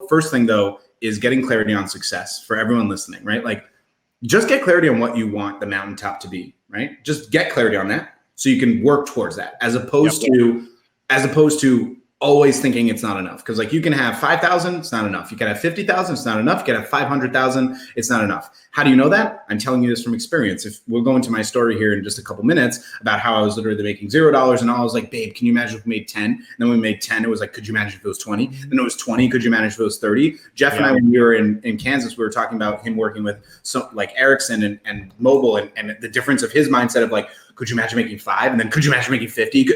first thing though is getting clarity on success for everyone listening, right? Like just get clarity on what you want the mountaintop to be, right? Just get clarity on that so you can work towards that as opposed to always thinking it's not enough. Cause like you can have 5,000, it's not enough. You can have 50,000, it's not enough. You can have 500,000, it's not enough. How do you know that? I'm telling you this from experience. If we'll go into my story here in just a couple minutes about how I was literally making $0 and I was like, babe, can you imagine if we made 10? And then we made 10. It was like, could you imagine if it was 20? Then it was 20. Could you imagine if it was 30? Jeff and I, when we were in Kansas, we were talking about him working with so like Ericsson and mobile and the difference of his mindset of like, could you imagine making 5? And then could you imagine making 50?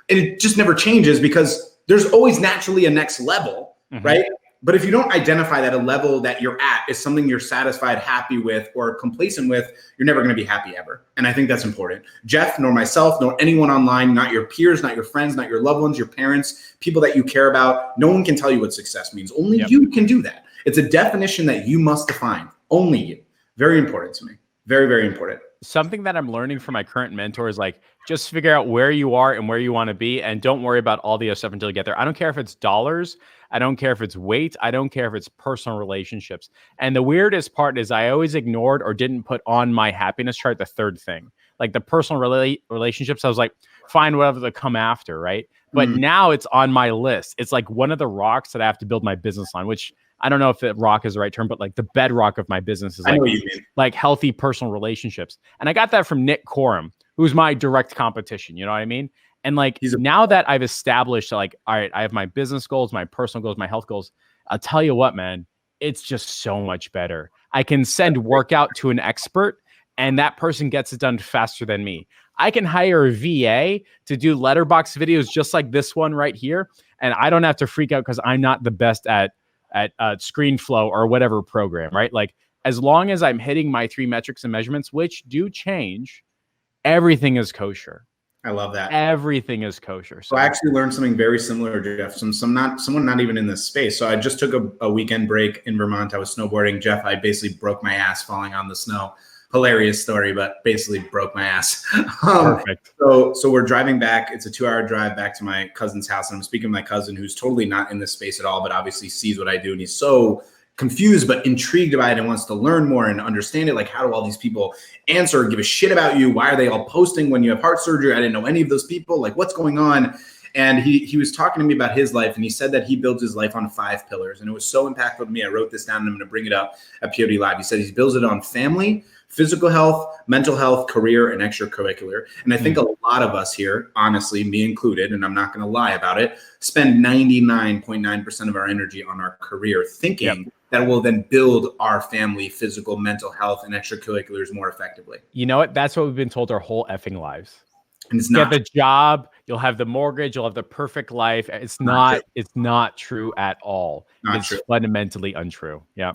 And it just never changes because there's always naturally a next level, right? But if you don't identify that a level that you're at is something you're satisfied, happy with, or complacent with, you're never going to be happy ever. And I think that's important. Jeff, nor myself, nor anyone online, not your peers, not your friends, not your loved ones, your parents, people that you care about, no one can tell you what success means. Only you can do that. It's a definition that you must define. Only you. Very important to me. Very, very important. Something that I'm learning from my current mentor is like, just figure out where you are and where you want to be. And don't worry about all the other stuff until you get there. I don't care if it's dollars. I don't care if it's weight. I don't care if it's personal relationships. And the weirdest part is I always ignored or didn't put on my happiness chart the third thing. Like the personal relationships, I was like, fine, whatever they come after, right? But now it's on my list. It's like one of the rocks that I have to build my business on, which I don't know if the rock is the right term, but like the bedrock of my business is like healthy personal relationships. And I got that from Nick Coram, who's my direct competition. You know what I mean? And like now that I've established like, all right, I have my business goals, my personal goals, my health goals. I'll tell you what, man, it's just so much better. I can send workout to an expert and that person gets it done faster than me. I can hire a VA to do letterbox videos just like this one right here. And I don't have to freak out because I'm not the best at ScreenFlow or whatever program, right? Like as long as I'm hitting my 3 metrics and measurements, which do change, everything is kosher. I love that. Everything is kosher. So I actually learned something very similar, Jeff. Someone not even in this space. So I just took a weekend break in Vermont. I was snowboarding. Jeff, I basically broke my ass falling on the snow. Hilarious story, but basically broke my ass. Perfect. So we're driving back. It's a 2-hour drive back to my cousin's house. And I'm speaking to my cousin who's totally not in this space at all, but obviously sees what I do. And he's so confused, but intrigued by it and wants to learn more and understand it. Like, how do all these people answer, give a shit about you? Why are they all posting when you have heart surgery? I didn't know any of those people. Like, what's going on? And he was talking to me about his life, and he said that he builds his life on 5 pillars. And it was so impactful to me. I wrote this down, and I'm going to bring it up at POD Live. He said he builds it on family, physical health, mental health, career, and extracurricular. And I think a lot of us here, honestly, me included, and I'm not going to lie about it, spend 99.9% of our energy on our career thinking that will then build our family, physical, mental health, and extracurriculars more effectively. You know what? That's what we've been told our whole effing lives. And it's not. Get the job, you'll have the mortgage, you'll have the perfect life. It's not true at all. It's fundamentally untrue. Yeah.